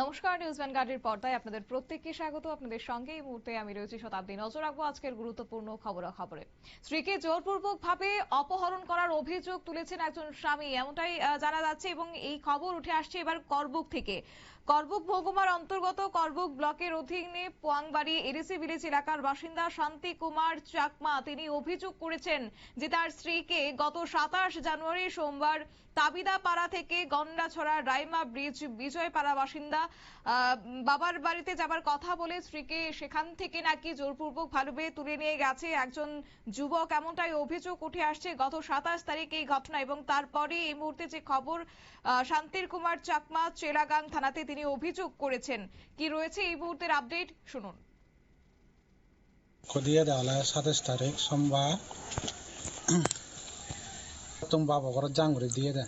নমস্কার, নিউজ ভ্যানগার্ডের পর্দায় আপনাদের প্রত্যেককে স্বাগত। আপনাদের সঙ্গে এই মুহূর্তে আমি রয়েছি শতাব্দী। নজর রাখবো আজকের গুরুত্বপূর্ণ খবরাখবরে। স্ত্রীকে জোরপূর্বক ভাবে অপহরণ করার অভিযোগ তুলেছেন একজন স্বামী, এমনটাই জানা যাচ্ছে এবং এই খবর উঠে আসছে এবার করবুক থেকে। করবুক মহকুমার অন্তর্গত করবুক ব্লকের অধীনে পোয়াংবাড়ি এডিসি ভিলেজ এলাকার বাসিন্দা শান্তি কুমার চাকমা তিনি অভিযোগ করেছেন যে তার স্ত্রীকে গত 27 জানুয়ারি সোমবার তাবিদাপাড়া থেকে গন্ডাছড়া রাইমা ব্রিজ বিজয়পাড়া বাসিন্দা বাবার বাড়িতে যাবার কথা বলে স্ত্রীকে সেখান থেকে নাকি জোরপূর্বক ভাবে তুলে নিয়ে গেছে একজন যুবক, এমনটাই অভিযোগ উঠে আসছে গত 27 তারিখ এই ঘটনা। এবং তারপরে এই মুহূর্তে যে খবর, শান্তির কুমার চাকমা চেলাগাং থানাতে তিনি অভিযোগ করেছেন। কি রয়েছে এই মুহূর্তের আপডেট শুনুন। দিয়ে দেওয়া 27 তারিখ সোমবার तुम बाबा को जांगुरी दिए दे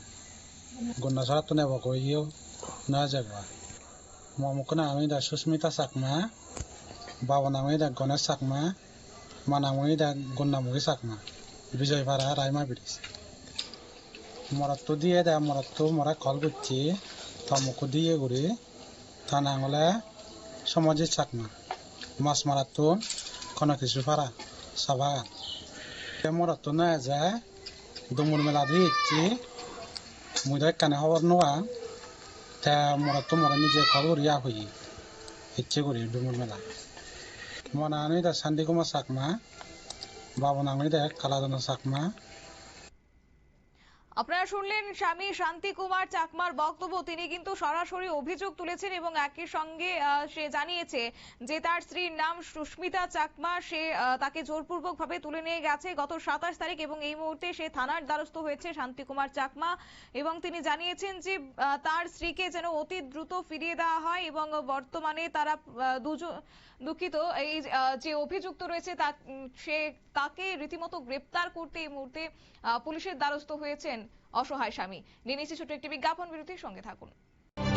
गुन्ना सारा तूने वो कोई यो ना जगवा मामुकना हमें दा सुष्मिता सकमा बाबा नामे दा गणेश सकमा माना मुई दा गुन्ना मुई सकमा विजय पारा रायमा ब्रिज मरत तो दिए दे मरत तो मरा कल गुच्ची तमुको दिए गुरी थाना हले समाजिक सकमा मास मरत तो खना किसु पारा सभा मरत तो ना जाए दुमुर मेला दिच्छी मुझे कने खबर नवा ता मरत तो मरा निजे खबर या हुई इच्छे गुरी दुमुर मेला मना नहीं दा शांति कुमार सकमा बाबा नामी दा कालादन सकमा। আপনারা শুনলেন স্বামী শান্তি কুমার চাকমার বক্তব্য। তিনি কিন্তু সরাসরি অভিযোগ তুলেছেন এবং একই সঙ্গে সে জানিয়েছে যে তার স্ত্রীর নাম সুস্মিতা চাকমা, সে তাকে জোরপূর্বক ভাবে তুলে নিয়ে গেছে গত 27 তারিখ এবং এই মুহূর্তে সে থানার দ্বারস্থ হয়েছে শান্তি কুমার চাকমা। এবং তিনি জানিয়েছেন যে তার স্ত্রীকে যেন অতি দ্রুত ফিরিয়ে দেওয়া হয় এবং বর্তমানে তারা দুজন দুঃখিত এই যে অভিযুক্ত রয়েছে তাকে রীতিমতো গ্রেপ্তার করতে এই মুহূর্তে পুলিশের দ্বারস্থ হয়েছেন অসহায় স্বামী। নিয়ে নিচ্ছি ছোট্ট একটি বিজ্ঞাপন বিরতির সঙ্গে থাকুন।